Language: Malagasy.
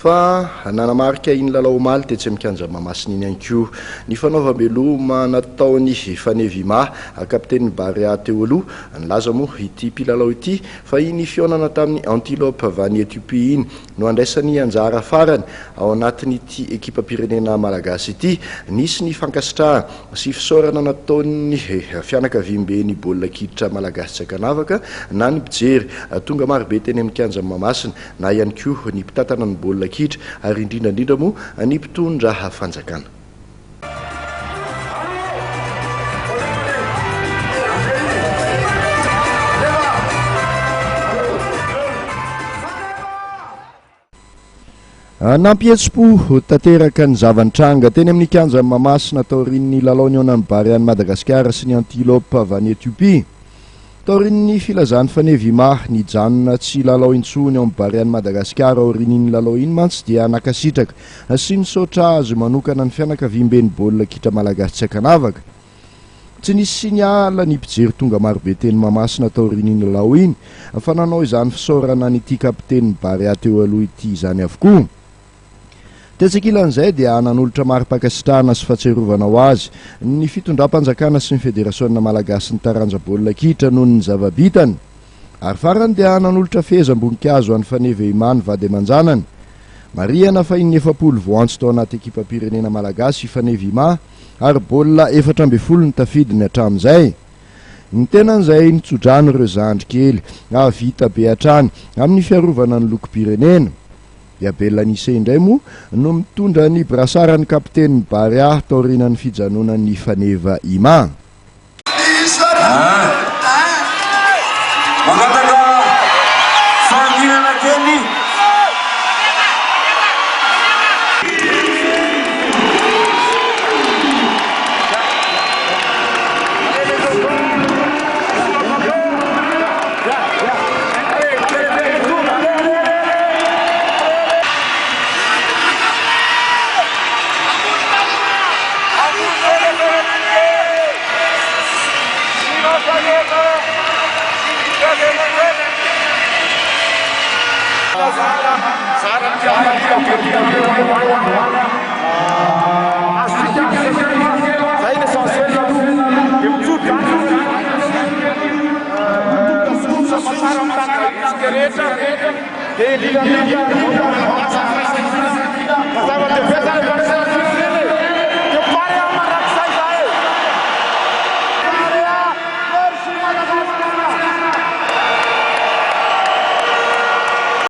fa Nanamarika iny lalao omaly tetsy amin'ny kianjan'I Mahamasina iny ihany koa ny fanaovam-beloma nataony Faneva Ima kapiteny Barea teo aloha nilaza moa ity mpilalao ity fa iny fionana tamin'ny antilope avy any Etiopia iny no andraisany anjara farany ao anatin'ity ekipam-pirenena malagasy ity. Nisy ny fankasitraha sy fisaorana nataony fianakaviam-ben'ny baolina kitra malagasy tsy akanavaka na ny mpijery tonga marobe teny amin'ny kianjan'I Mahamasina na ihany koa ny mpitatana ny baolina kitra ary indrindra moa ny mpitondra fanjakana. Nampihetsi-po tanteraka ny zavan-tranga teny amin'ny kianjan'I Mahamasina taorian'ny lalao ny Barea ny Madagasikara sy ny antilope avy any Etiopia. Taorian'ny filazan'ny Faneva Ima ny hijanona tsy lalao intsony ao amin'ny Barea ny Madagasikara aorian'iny lalao iny mantsy dia nakasitraka sy nisaotra azy manokana ny fianakaviam-ben'ny baolina kitra malagasy tsy akanavaka. Tsy nisy niala ny mpijery tonga marobe teny Mahamasina taorian'iny lalao iny fa nanao izany fisaorana n'ity kapiteny Barea teo aloha ity izany avokoa. Tetsakilan'izay dia nanolotra mari-pakasitrahana sy fahatsiarovana ho azy ny fitondram-panjakana sy ny federasaona malagasy ny taranja baolina kitra noho ny zava-bitany. Ary farany dia nanolotra fehezam-boninkazo an'ny Faneva Ima ny vady aman-janany. Marihana fa iny 40 voanjo tao anaty ekipam-pirenena malagasy Faneva Ima ary baolina 440 ny tafidiny hatramin'izay. Ny tenan'izay nitsodrano ireo zandry kely vita be hatrany amin'ny fiarovana ny lokom-pirenena. Belona indray moa no mitondra ny brasaran'ny kapiteny Barea taorian'ny fijanonan'ny Faneva Ima. Ele